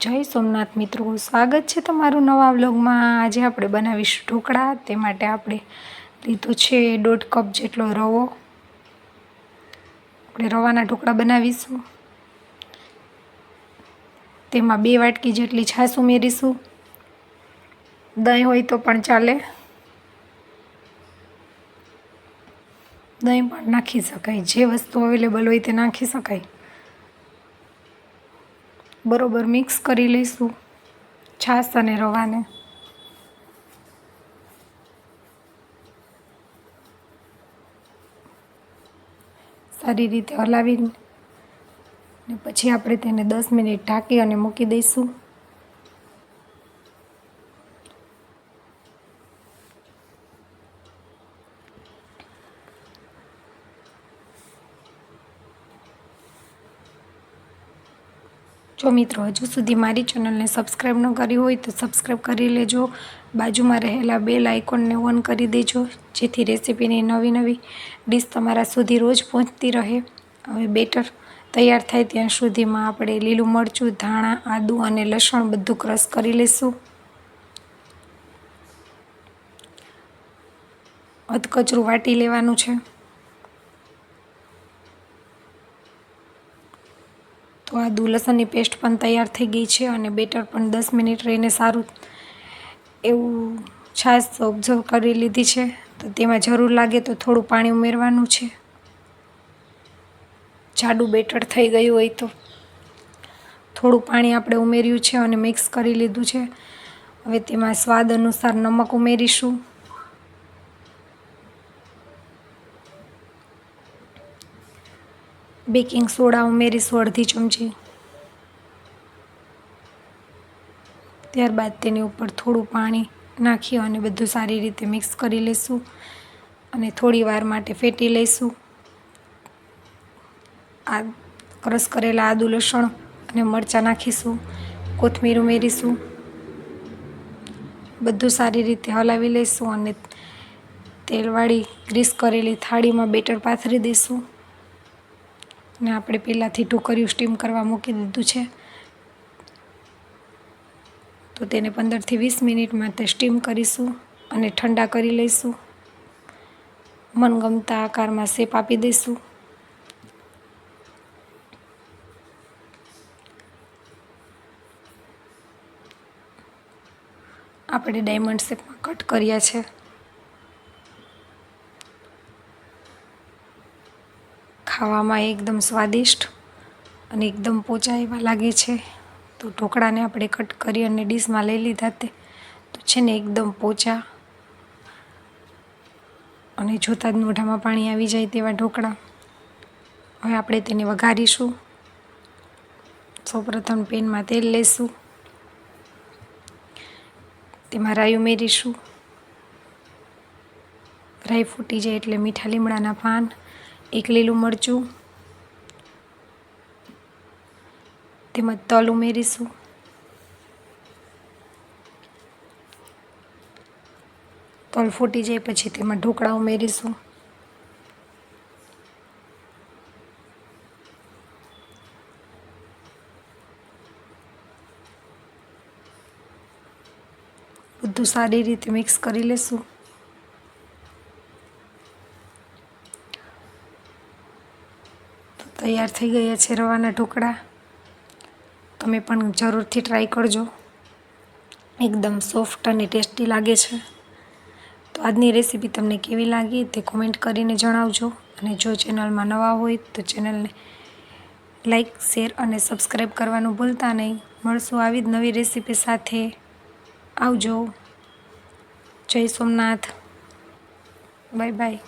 જય સોમનાથ મિત્રો, સ્વાગત છે તમારું નવા વ્લોગમાં। આજે આપણે બનાવીશું ઢોકળા। તે માટે આપણે લીધો છે 1.5 કપ જેટલો રવો। આપણે રવાના ઢોકળા બનાવીશું। તેમાં 2 વાટકી જેટલી છાશ ઉમેરીશું। દહીં હોય તો પણ ચાલે, દહીં પણ નાખી શકાય, જે વસ્તુ અવેલેબલ હોય તે નાખી શકાય। બરોબર મિક્સ કરી લઈશું છાશ અને રવાને। સારી રીતે હલાવીને પછી આપણે તેને 10 મિનિટ ઢાંકી અને મૂકી દઈશું। જો મિત્રો હજુ સુધી મારી ચેનલને સબસ્ક્રાઈબ ન કરી હોય તો સબસ્ક્રાઈબ કરી લેજો। બાજુમાં રહેલા બેલ આઇકોનને ઓન કરી દેજો, જેથી રેસીપીની નવી ડીશ તમારા સુધી રોજ પહોંચતી રહે। હવે બેટર તૈયાર થાય ત્યાં સુધીમાં આપણે લીલું મરચું, ધાણા, આદું અને લસણ બધું ક્રશ કરી લઈશું। અધકચરું વાટી લેવાનું છે। તો આદુ લસણની પેસ્ટ પણ તૈયાર થઈ ગઈ છે અને બેટર પણ 10 મિનિટ રહીને સારું એવું છાશ ઓબ્ઝર્વ કરી લીધી છે। તો તેમાં જરૂર લાગે તો થોડું પાણી ઉમેરવાનું છે। જાડું બેટર થઈ ગયું હોય તો થોડું પાણી આપણે ઉમેર્યું છે અને મિક્સ કરી લીધું છે। હવે તેમાં સ્વાદ અનુસાર નમક ઉમેરીશું। બેકિંગ સોડા ઉમેરીશું 1/2 ચમચી। ત્યારબાદ તેની ઉપર થોડું પાણી નાખી અને બધું સારી રીતે મિક્સ કરી લઈશું અને થોડી વાર માટે ફેટી લઈશું। આ ક્રશ કરેલા આદુ, લસણ અને મરચાં નાખીશું, કોથમીર ઉમેરીશું, બધું સારી રીતે હલાવી લઈશું અને તેલવાળી ગ્રીસ કરેલી થાળીમાં બેટર પાથરી દઈશું અને આપણે પહેલાંથી ઢોકળિયું સ્ટીમ કરવા મૂકી દીધું છે। તો તેને 15 થી 20 મિનિટ માટે સ્ટીમ કરીશું અને ઠંડા કરી લઈશું। મનગમતા આકારમાં શેપ આપી દઈશું। આપણે ડાયમંડ શેપમાં કટ કર્યા છે। ખાવામાં એકદમ સ્વાદિષ્ટ અને એકદમ પોચા એવા લાગે છે। તો ઢોકળાને આપણે કટ કરી અને ડીશમાં લઈ લીધા તે તો છે ને એકદમ પોચા અને જોતાં જ મોઢામાં પાણી આવી જાય તેવા ઢોકળા। હવે આપણે તેને વઘારીશું। સૌપ્રથમ પેનમાં તેલ લઈશું, તેમાં રાઈ ઉમેરીશું। રાઈ ફૂટી જાય એટલે મીઠા લીમડાના પાન, 1 લીલું મરચું, તેમજ તલ ઉમેરીશું। તલ ફૂટી જાય પછી તેમાં ઢોકળા ઉમેરીશું। બધું સારી રીતે મિક્સ કરી લેશું। તૈયાર થઈ ગયા છે રવાના ઢોકળા। તમે પણ જરૂરથી ટ્રાય કરજો, એકદમ સોફ્ટ અને ટેસ્ટી લાગે છે। તો આજની રેસીપી તમને કેવી લાગી તે કોમેન્ટ કરીને જણાવજો અને જો ચેનલમાં નવા હોય તો ચેનલને લાઈક, શેર અને સબસ્ક્રાઈબ કરવાનું ભૂલતા નહીં। મળશું આવી જ નવી રેસીપી સાથે। આવજો। જય સોમનાથ, બાય બાય।